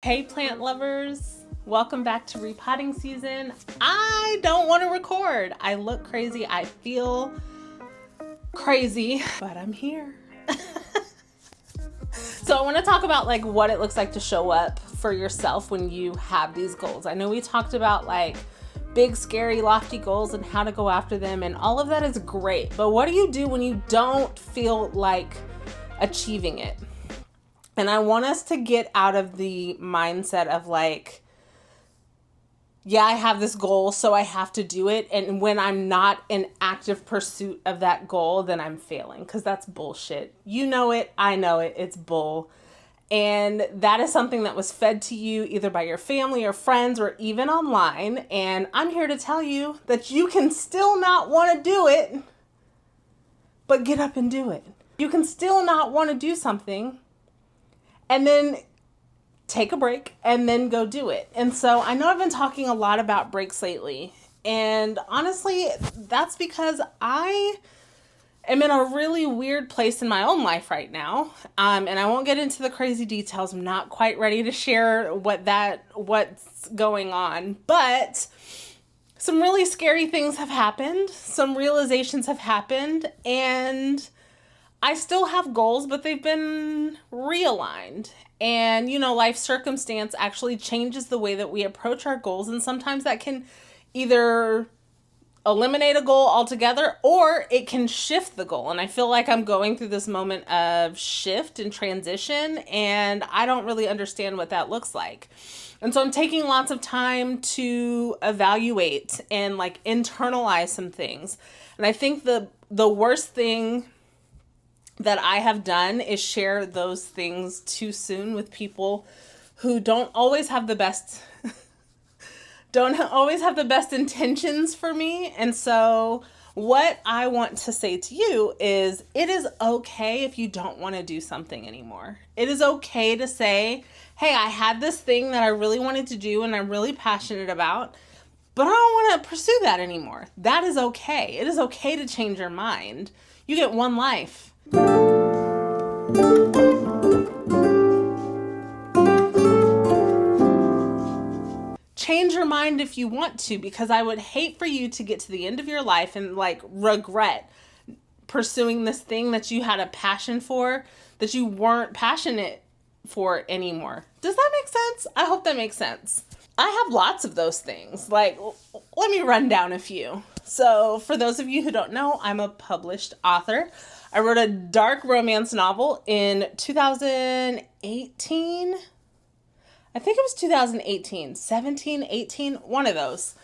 Hey plant lovers, welcome back to repotting season. I don't want to record. I look crazy, I feel crazy, but I'm here. So I want to talk about like what it looks like to show up for yourself when you have these goals. I know we talked about like big, scary, lofty goals and how to go after them, and all of that is great, but what do you do when you don't feel like achieving it? And I want us to get out of the mindset of like, yeah, I have this goal, so I have to do it. And when I'm not in active pursuit of that goal, then I'm failing, because that's bullshit. You know it. I know it. It's bull. And that is something that was fed to you either by your family or friends or even online. And I'm here to tell you that you can still not want to do it, but get up and do it. You can still not want to do something and then take a break and then go do it. And so I know I've been talking a lot about breaks lately. And honestly, that's because I am in a really weird place in my own life right now. And I won't get into the crazy details. I'm not quite ready to share what's going on. But some really scary things have happened. Some realizations have happened. And I still have goals, but they've been realigned. And, life circumstance actually changes the way that we approach our goals. And sometimes that can either eliminate a goal altogether or it can shift the goal. And I feel like I'm going through this moment of shift and transition, and I don't really understand what that looks like. And so I'm taking lots of time to evaluate and like internalize some things. And I think the worst thing that I have done is share those things too soon with people who don't always have the best intentions for me. And so what I want to say to you is it is okay if you don't want to do something anymore. It is okay to say, hey, I had this thing that I really wanted to do and I'm really passionate about, but I don't want to pursue that anymore. That is okay. It is okay to change your mind. You get one life. Change your mind if you want to, because I would hate for you to get to the end of your life and like regret pursuing this thing that you had a passion for, that you weren't passionate for anymore. Does that make sense? I hope that makes sense. I have lots of those things. Like, let me run down a few. So for those of you who don't know, I'm a published author. I wrote a dark romance novel in 2018. I think it was 2018, 17, 18, one of those.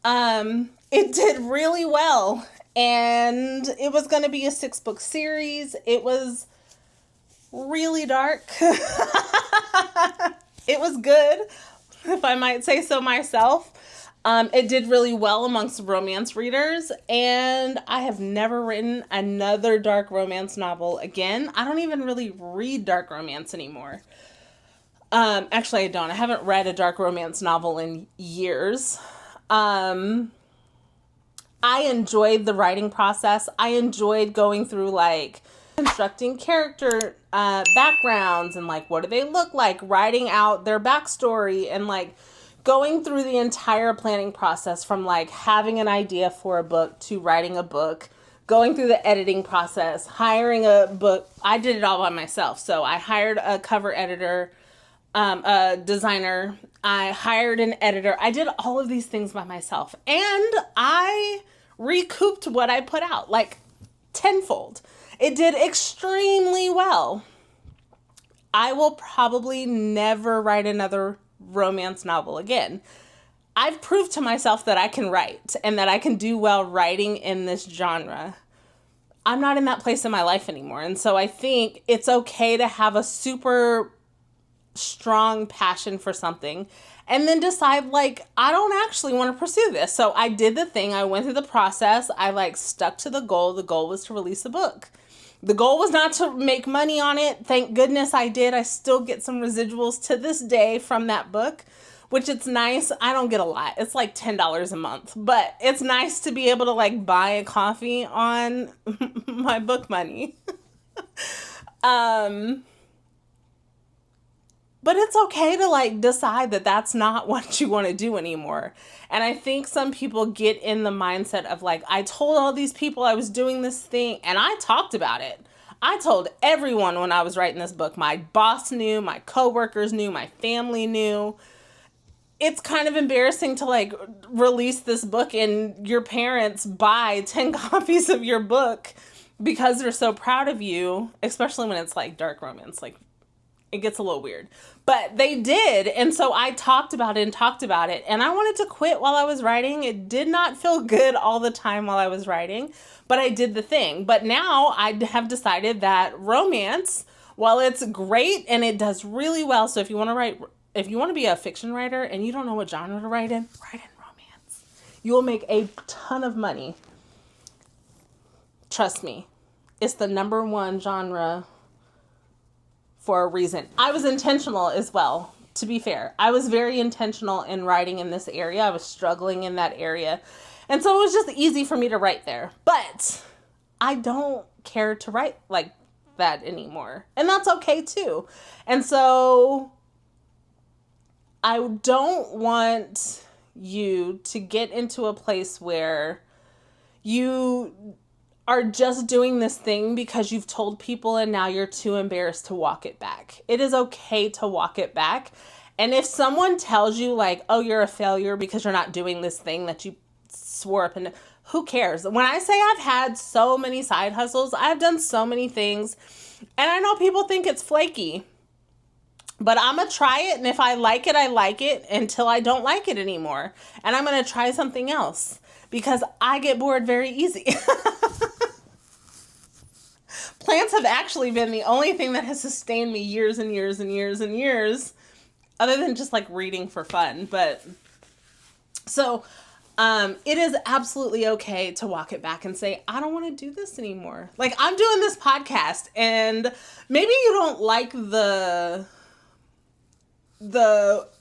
It did really well, and it was going to be a 6-book series. It was really dark. It was good, if I might say so myself. It did really well amongst romance readers, and I have never written another dark romance novel again. I don't even really read dark romance anymore. Actually, I don't. I haven't read a dark romance novel in years. I enjoyed the writing process. I enjoyed going through like constructing character backgrounds and like what do they look like, writing out their backstory, and like going through the entire planning process from like having an idea for a book to writing a book, going through the editing process, hiring a book. I did it all by myself. So I hired a cover editor, a designer. I hired an editor. I did all of these things by myself, and I recouped what I put out like tenfold. It did extremely well. I will probably never write another romance novel again. I've proved to myself that I can write and that I can do well writing in this genre. I'm not in that place in my life anymore. And so I think it's okay to have a super strong passion for something and then decide like, I don't actually want to pursue this. So I did the thing. I went through the process. I like stuck to the goal. The goal was to release a book. The goal was not to make money on it. Thank goodness I did. I still get some residuals to this day from that book, which it's nice. I don't get a lot. It's like $10 a month, but it's nice to be able to like buy a coffee on my book money. But it's okay to like decide that that's not what you want to do anymore. And I think some people get in the mindset of like, I told all these people I was doing this thing and I talked about it. I told everyone when I was writing this book. My boss knew, my coworkers knew, my family knew. It's kind of embarrassing to like release this book and your parents buy 10 copies of your book because they're so proud of you, especially when it's like dark romance. Like, it gets a little weird. But they did. And so I talked about it. And I wanted to quit while I was writing. It did not feel good all the time while I was writing, but I did the thing. But now I have decided that romance, while it's great and it does really well. So if you want to be a fiction writer and you don't know what genre to write in romance. You will make a ton of money. Trust me. It's the number one genre for a reason. I was intentional as well, to be fair. I was very intentional in writing in this area. I was struggling in that area. And so it was just easy for me to write there. But I don't care to write like that anymore. And that's okay too. And so I don't want you to get into a place where you are just doing this thing because you've told people and now you're too embarrassed to walk it back. It is okay to walk it back. And if someone tells you like, oh, you're a failure because you're not doing this thing that you swore up and who cares? When I say I've had so many side hustles, I've done so many things, and I know people think it's flaky, but I'm going to try it. And if I like it, I like it until I don't like it anymore. And I'm going to try something else because I get bored very easy. Plants have actually been the only thing that has sustained me years and years and years and years, other than just like reading for fun. But so it is absolutely okay to walk it back and say, I don't want to do this anymore. Like, I'm doing this podcast and maybe you don't like the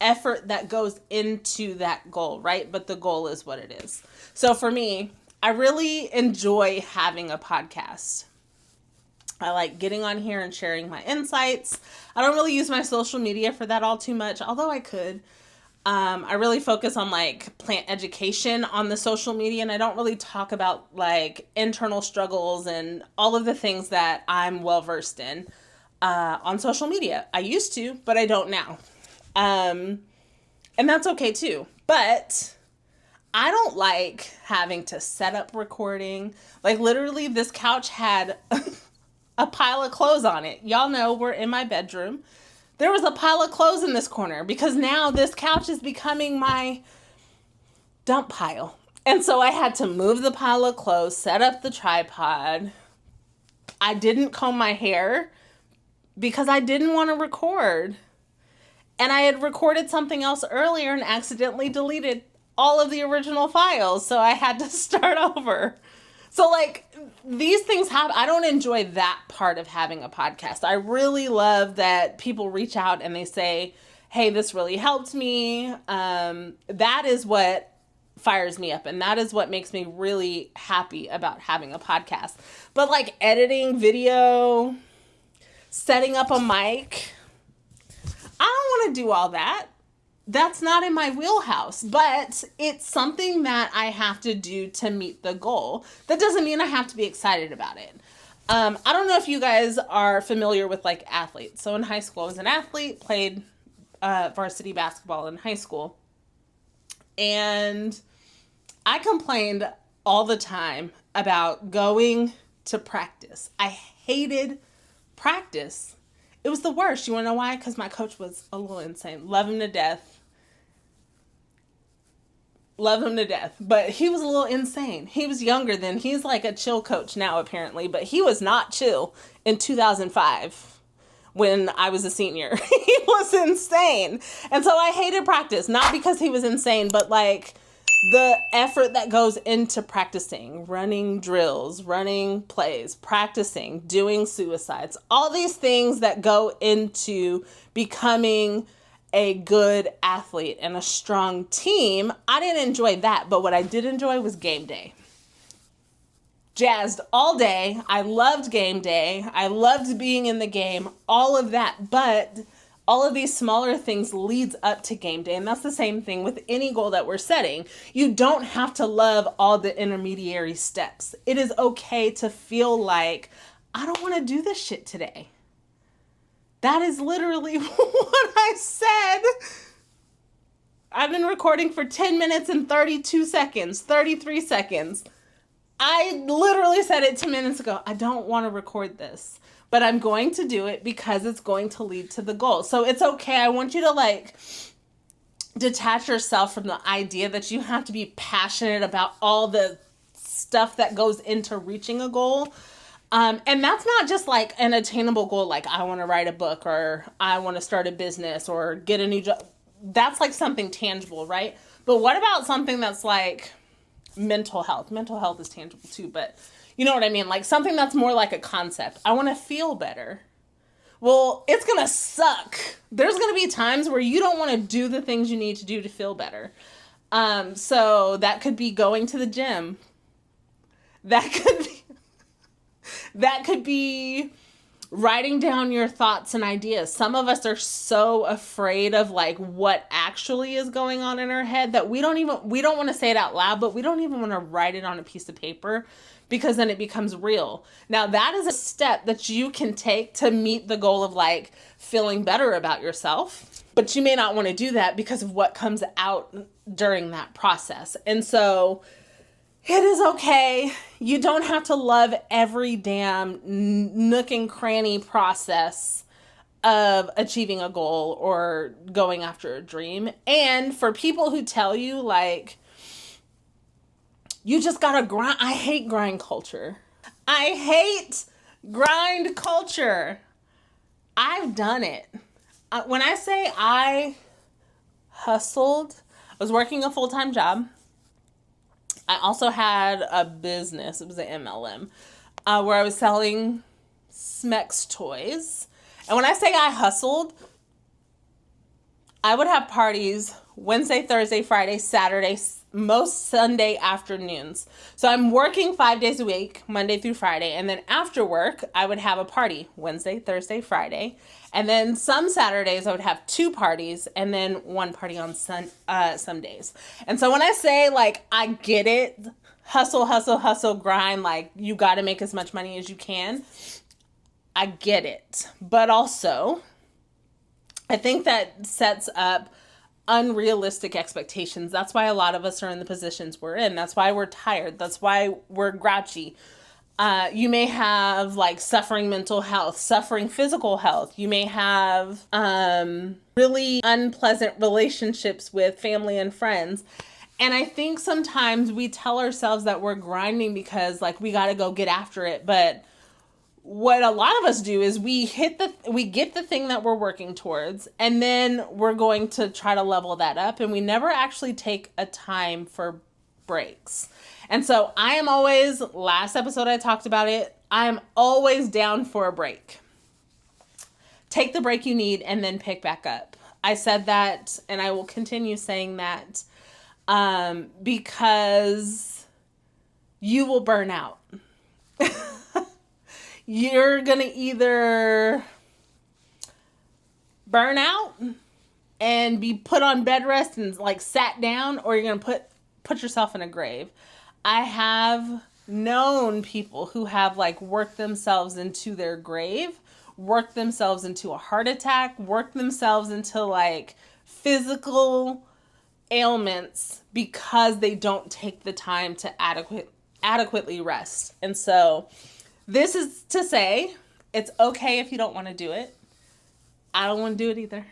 effort that goes into that goal, right? But the goal is what it is. So for me, I really enjoy having a podcast. I like getting on here and sharing my insights. I don't really use my social media for that all too much, although I could. I really focus on like plant education on the social media, and I don't really talk about like internal struggles and all of the things that I'm well versed in on social media. I used to, but I don't now. And that's okay too. But I don't like having to set up recording. Like, literally, this couch had a pile of clothes on it. Y'all know we're in my bedroom. There was a pile of clothes in this corner because now this couch is becoming my dump pile. And so I had to move the pile of clothes, set up the tripod. I didn't comb my hair because I didn't want to record. And I had recorded something else earlier and accidentally deleted all of the original files. So I had to start over. So like, these things happen. I don't enjoy that part of having a podcast. I really love that people reach out and they say, hey, this really helped me. That is what fires me up. And that is what makes me really happy about having a podcast. But like editing video, setting up a mic, I don't want to do all that. That's not in my wheelhouse, but it's something that I have to do to meet the goal. That doesn't mean I have to be excited about it. I don't know if you guys are familiar with like athletes. So in high school, I was an athlete, played varsity basketball in high school. And I complained all the time about going to practice. I hated practice. It was the worst. You want to know why? Because my coach was a little insane. Love him to death. But he was a little insane. He was younger then. He's like a chill coach now, apparently. But he was not chill in 2005 when I was a senior. He was insane. And so I hated practice. Not because he was insane, but like the effort that goes into practicing, running drills, running plays, practicing, doing suicides, all these things that go into becoming a good athlete and a strong team. I didn't enjoy that, but what I did enjoy was game day. Jazzed all day. I loved game day. I loved being in the game, all of that. But all of these smaller things leads up to game day. And that's the same thing with any goal that we're setting. You don't have to love all the intermediary steps. It is okay to feel like, I don't want to do this shit today. That is literally what I said. I've been recording for 10 minutes and 32 seconds, 33 seconds. I literally said it 10 minutes ago. I don't want to record this, but I'm going to do it because it's going to lead to the goal. So it's okay. I want you to like detach yourself from the idea that you have to be passionate about all the stuff that goes into reaching a goal. And that's not just like an attainable goal, like I want to write a book or I want to start a business or get a new job. That's like something tangible, right? But what about something that's like mental health? Mental health is tangible too, but you know what I mean? Like something that's more like a concept. I want to feel better. Well, it's going to suck. There's going to be times where you don't want to do the things you need to do to feel better. So that could be going to the gym. That could be writing down your thoughts and ideas. Some of us are so afraid of like what actually is going on in our head that we don't want to say it out loud, but we don't even want to write it on a piece of paper because then it becomes real. Now that is a step that you can take to meet the goal of like feeling better about yourself, but you may not want to do that because of what comes out during that process. And so it is okay. You don't have to love every damn nook and cranny process of achieving a goal or going after a dream. And for people who tell you like, you just gotta grind. I hate grind culture. I hate grind culture. I've done it. When I say I hustled, I was working a full-time job. I also had a business. It was an MLM where I was selling Smex toys. And when I say I hustled, I would have parties Wednesday, Thursday, Friday, Saturday, most Sunday afternoons. So I'm working 5 days a week, Monday through Friday. And then after work, I would have a party Wednesday, Thursday, Friday. And then some Saturdays I would have 2 parties and then 1 party on some days. And so when I say like, I get it, hustle, hustle, hustle, grind, like you got to make as much money as you can. I get it. But also, I think that sets up unrealistic expectations. That's why a lot of us are in the positions we're in. That's why we're tired. That's why we're grouchy. You may have like suffering mental health, suffering physical health. You may have really unpleasant relationships with family and friends. And I think sometimes we tell ourselves that we're grinding because like we got to go get after it. But what a lot of us do is we get the thing that we're working towards, and then we're going to try to level that up, and we never actually take a time for breaks. And so I am always, last episode I talked about it, I'm always down for a break. Take the break you need and then pick back up. I said that, and I will continue saying that because you will burn out. You're going to either burn out and be put on bed rest and like sat down, or you're going to put yourself in a grave. I have known people who have like worked themselves into their grave, worked themselves into a heart attack, worked themselves into like physical ailments because they don't take the time to adequately rest. And so this is to say, it's okay if you don't want to do it. I don't want to do it either.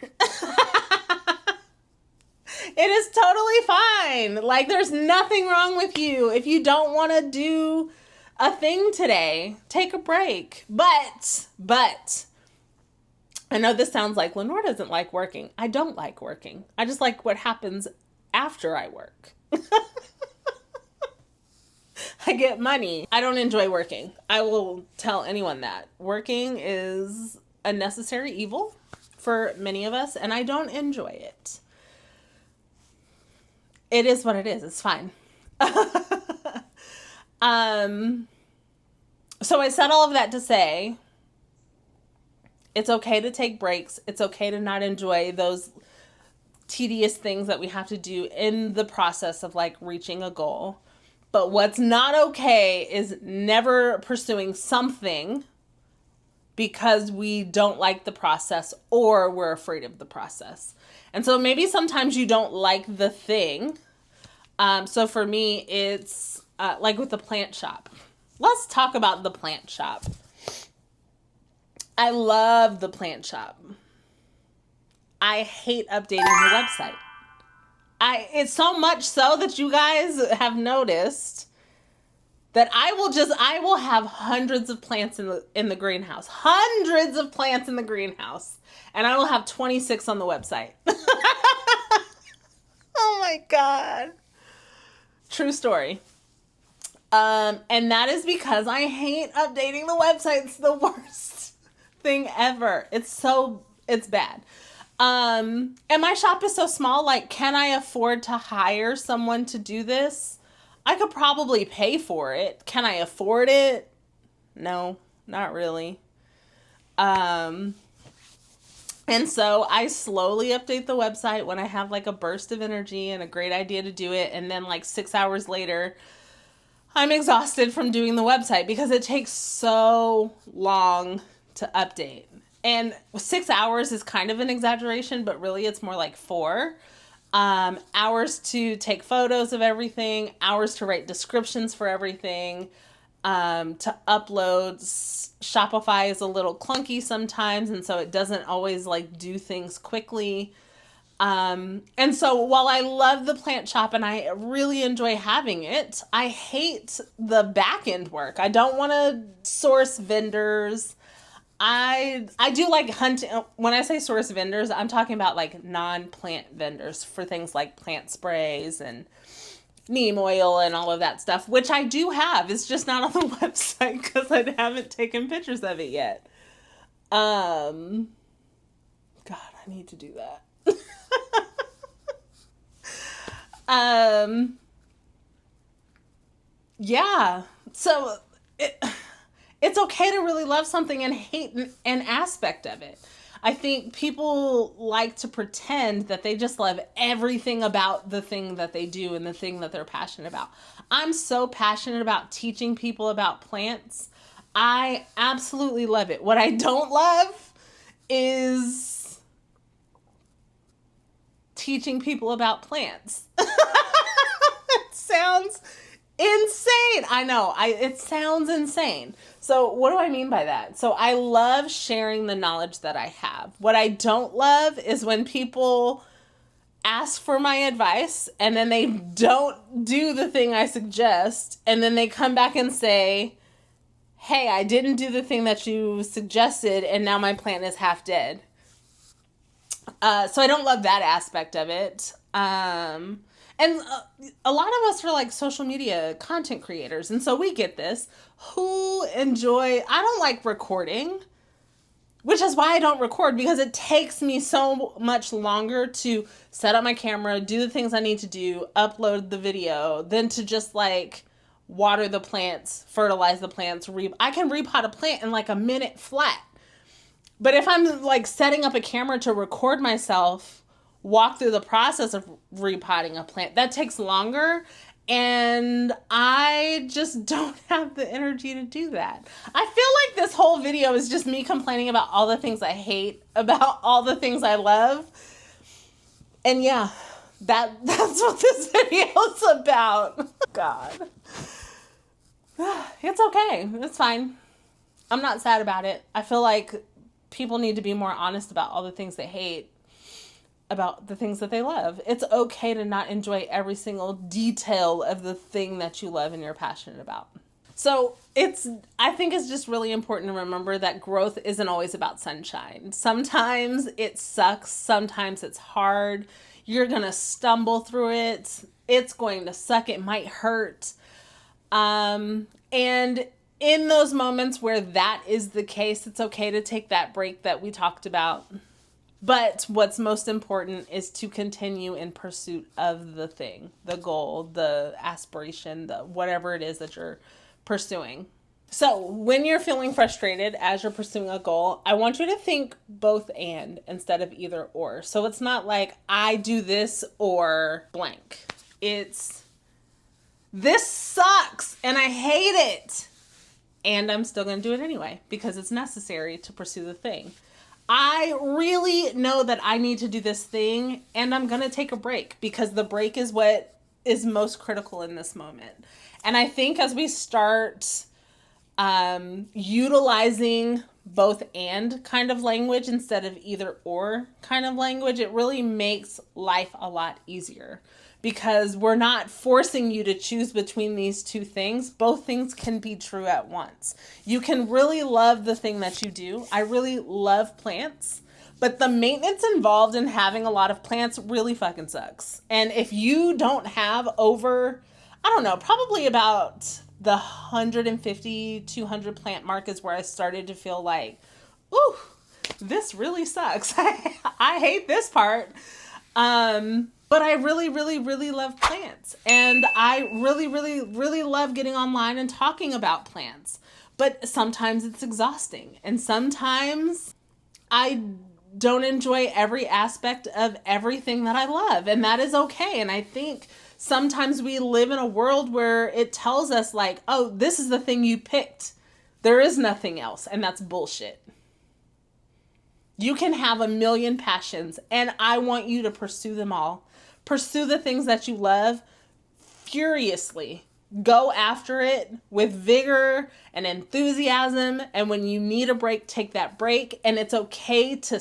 It is totally fine. Like, there's nothing wrong with you. If you don't want to do a thing today, take a break. But, I know this sounds like Lenore doesn't like working. I don't like working. I just like what happens after I work. I get money. I don't enjoy working. I will tell anyone that. Working is a necessary evil for many of us, and I don't enjoy it. It is what it is. It's fine. So I said all of that to say, It's okay to take breaks. It's okay to not enjoy those tedious things that we have to do in the process of like reaching a goal. But what's not okay is never pursuing something because we don't like the process or we're afraid of the process. And so maybe sometimes you don't like the thing. So for me, it's like with the plant shop. Let's talk about the plant shop. I love the plant shop. I hate updating the website. It's so much so that you guys have noticed that I will have hundreds of plants in the greenhouse. Hundreds of plants in the greenhouse. And I will have 26 on the website. Oh my God. True story. And that is because I hate updating the website. It's the worst thing ever. It's bad. And my shop is so small, like, can I afford to hire someone to do this? I could probably pay for it. Can I afford it? No, not really. And so I slowly update the website when I have like a burst of energy and a great idea to do it. And then like 6 hours later, I'm exhausted from doing the website because it takes so long to update. And 6 hours is kind of an exaggeration, but really it's more like 4 hours to take photos of everything, hours to write descriptions for everything, to upload. Shopify is a little clunky sometimes, and so it doesn't always like do things quickly. And so while I love the plant shop and I really enjoy having it, I hate the back end work. I don't want to source vendors. I do like hunting. When I say source vendors, I'm talking about like non-plant vendors for things like plant sprays and neem oil and all of that stuff, which I do have. It's just not on the website because I haven't taken pictures of it yet. God, I need to do that. Yeah. So it's okay to really love something and hate an aspect of it. I think people like to pretend that they just love everything about the thing that they do and the thing that they're passionate about. I'm so passionate about teaching people about plants. I absolutely love it. What I don't love is teaching people about plants. It sounds insane. I know. It sounds insane. So what do I mean by that? So I love sharing the knowledge that I have. What I don't love is when people ask for my advice and then they don't do the thing I suggest, and then they come back and say, hey, I didn't do the thing that you suggested and now my plant is half dead. So I don't love that aspect of it. And a lot of us are like social media content creators. And so we get this. I don't like recording, which is why I don't record, because it takes me so much longer to set up my camera, do the things I need to do, upload the video, than to just like water the plants, fertilize the plants. I can repot a plant in like a minute flat. But if I'm like setting up a camera to record myself, walk through the process of repotting a plant, that takes longer, and I just don't have the energy to do that. I feel like this whole video is just me complaining about all the things I hate, about all the things I love. And yeah, that's what this video is about. God. It's okay. It's fine. I'm not sad about it. I feel like people need to be more honest about all the things they hate, about the things that they love. It's okay to not enjoy every single detail of the thing that you love and you're passionate about. So I think it's just really important to remember that growth isn't always about sunshine. Sometimes it sucks. Sometimes it's hard. You're going to stumble through it. It's going to suck. It might hurt. And in those moments where that is the case, it's okay to take that break that we talked about. But what's most important is to continue in pursuit of the thing, the goal, the aspiration, the whatever it is that you're pursuing. So when you're feeling frustrated as you're pursuing a goal, I want you to think both and instead of either or. So it's not like I do this or blank. It's this sucks and I hate it. And I'm still going to do it anyway because it's necessary to pursue the thing. I really know that I need to do this thing and I'm going to take a break because the break is what is most critical in this moment. And I think as we start utilizing both and kind of language instead of either or kind of language, it really makes life a lot easier because we're not forcing you to choose between these two things. Both things can be true at once. You can really love the thing that you do. I really love plants, but the maintenance involved in having a lot of plants really fucking sucks. And if you don't have over, I don't know, probably about the 150, 200 plant mark is where I started to feel like, ooh, this really sucks. I hate this part. But I really, really, really love plants. And I really, really, really love getting online and talking about plants. But sometimes it's exhausting. And sometimes I don't enjoy every aspect of everything that I love. And that is okay. And I think sometimes we live in a world where it tells us like, oh, this is the thing you picked. There is nothing else. And that's bullshit. You can have a million passions and I want you to pursue them all. Pursue the things that you love furiously. Go after it with vigor and enthusiasm. And when you need a break, take that break. And it's okay to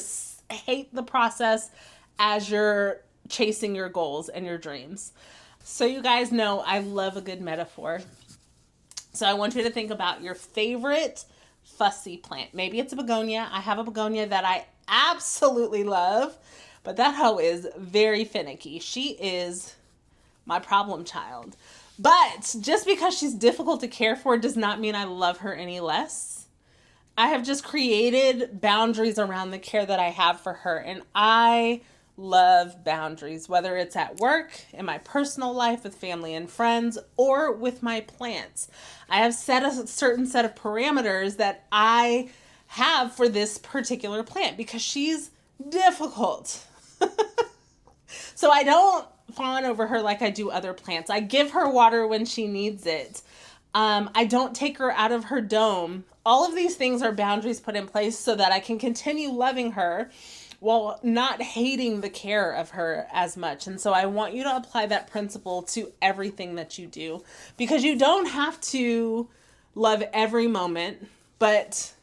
hate the process as you're chasing your goals and your dreams. So you guys know I love a good metaphor. So I want you to think about your favorite fussy plant. Maybe it's a begonia. I have a begonia that I absolutely love, but that hoe is very finicky. She is my problem child. But just because she's difficult to care for does not mean I love her any less. I have just created boundaries around the care that I have for her, and I love boundaries, whether it's at work, in my personal life, with family and friends, or with my plants. I have set a certain set of parameters that I have for this particular plant because she's difficult. So I don't fawn over her like I do other plants. I give her water when she needs it. I don't take her out of her dome. All of these things are boundaries put in place so that I can continue loving her while not hating the care of her as much. And so I want you to apply that principle to everything that you do, because you don't have to love every moment, but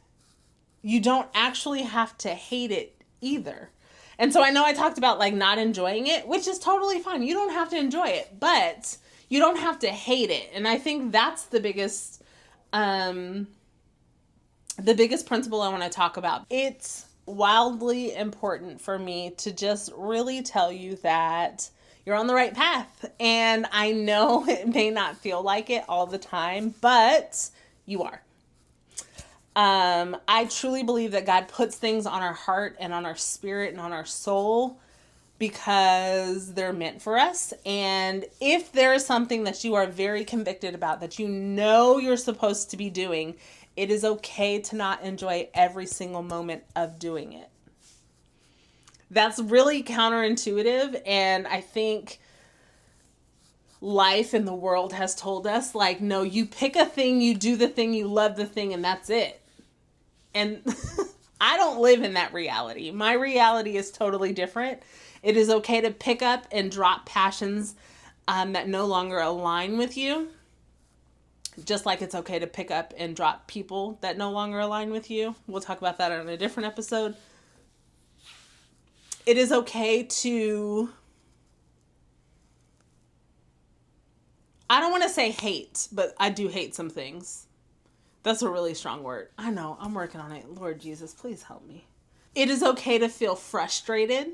you don't actually have to hate it either. And so I know I talked about like not enjoying it, which is totally fine. You don't have to enjoy it, but you don't have to hate it. And I think that's the biggest principle I want to talk about. It's wildly important for me to just really tell you that you're on the right path. And I know it may not feel like it all the time, but you are. I truly believe that God puts things on our heart and on our spirit and on our soul because they're meant for us. And if there is something that you are very convicted about, that you know you're supposed to be doing, it is okay to not enjoy every single moment of doing it. That's really counterintuitive. And I think life in the world has told us, like, no, you pick a thing, you do the thing, you love the thing, and that's it. And I don't live in that reality. My reality is totally different. It is okay to pick up and drop passions that no longer align with you. Just like it's okay to pick up and drop people that no longer align with you. We'll talk about that on a different episode. It is okay to, I don't want to say hate, but I do hate some things. That's a really strong word. I know, I'm working on it. Lord Jesus, please help me. It is okay to feel frustrated.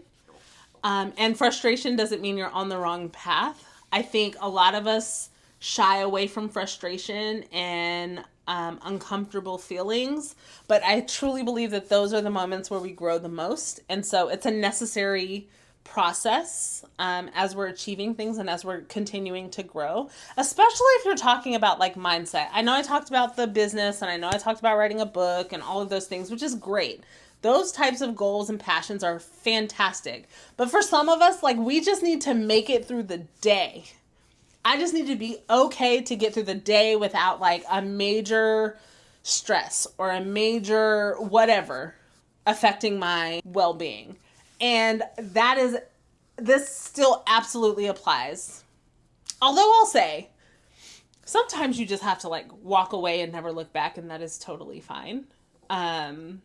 And frustration doesn't mean you're on the wrong path. I think a lot of us shy away from frustration and uncomfortable feelings, but I truly believe that those are the moments where we grow the most. And so it's a necessary process as we're achieving things and as we're continuing to grow, especially if you're talking about like mindset. I know I talked about the business and I know I talked about writing a book and all of those things, which is great. Those types of goals and passions are fantastic. But for some of us, like, we just need to make it through the day. I just need to be okay to get through the day without like a major stress or a major whatever affecting my well-being. And this still absolutely applies. Although I'll say, sometimes you just have to like walk away and never look back, and that is totally fine. And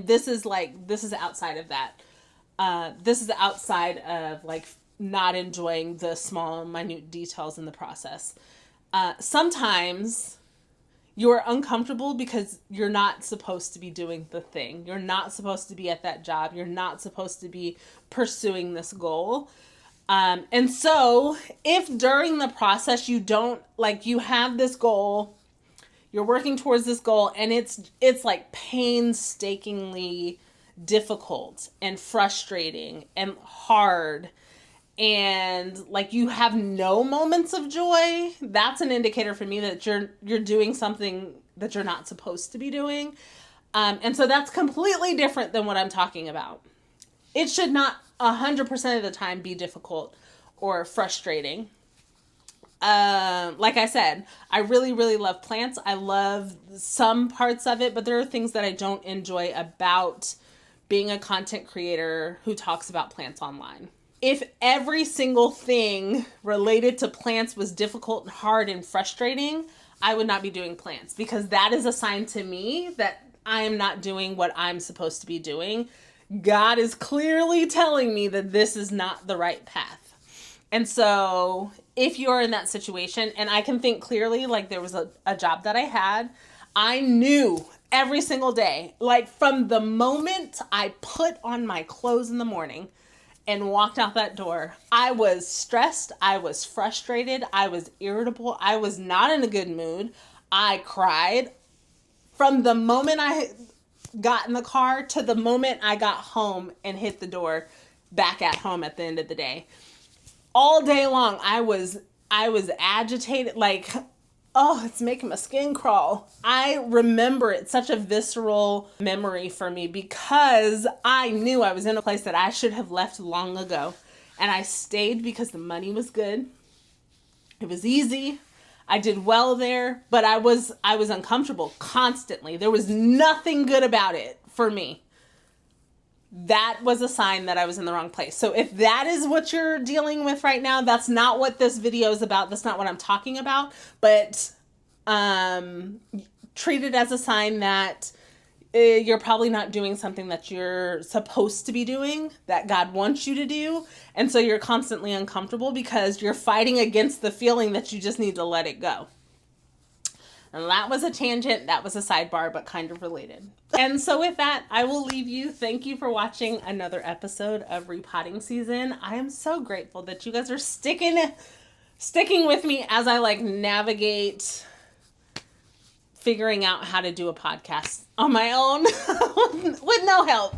this is outside of that. This is outside of like not enjoying the small, minute details in the process. Sometimes you're uncomfortable because you're not supposed to be doing the thing. You're not supposed to be at that job. You're not supposed to be pursuing this goal. And so if during the process you have this goal, you're working towards this goal, and it's like painstakingly difficult and frustrating and hard, and like you have no moments of joy, that's an indicator for me that you're doing something that you're not supposed to be doing. And so that's completely different than what I'm talking about. It should not 100% of the time be difficult or frustrating. Like I said, I really, really love plants. I love some parts of it, but there are things that I don't enjoy about being a content creator who talks about plants online. If every single thing related to plants was difficult and hard and frustrating, I would not be doing plants, because that is a sign to me that I am not doing what I'm supposed to be doing. God is clearly telling me that this is not the right path. And so if you're in that situation, and I can think clearly, like there was a job that I had, I knew every single day, like from the moment I put on my clothes in the morning and walked out that door, I was stressed, I was frustrated, I was irritable, I was not in a good mood. I cried from the moment I got in the car to the moment I got home and hit the door back at home at the end of the day. All day long, I was agitated, like, oh, it's making my skin crawl. I remember it, such a visceral memory for me, because I knew I was in a place that I should have left long ago. And I stayed because the money was good. It was easy. I did well there, but I was uncomfortable constantly. There was nothing good about it for me. That was a sign that I was in the wrong place. So if that is what you're dealing with right now, that's not what this video is about. That's not what I'm talking about. But treat it as a sign that you're probably not doing something that you're supposed to be doing, that God wants you to do. And so you're constantly uncomfortable because you're fighting against the feeling that you just need to let it go. And that was a tangent, that was a sidebar, but kind of related. And so with that, I will leave you. Thank you for watching another episode of Repotting Season. I am so grateful that you guys are sticking with me as I like navigate figuring out how to do a podcast on my own with no help.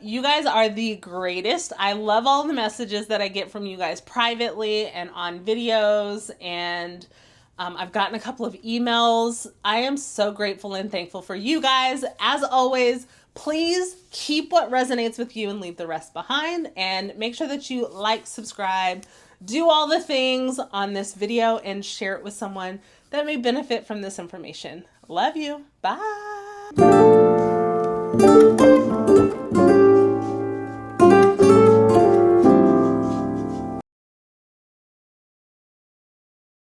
You guys are the greatest. I love all the messages that I get from you guys privately and on videos, and I've gotten a couple of emails. I am so grateful and thankful for you guys. As always, please keep what resonates with you and leave the rest behind. And make sure that you like, subscribe, do all the things on this video, and share it with someone that may benefit from this information. Love you. Bye.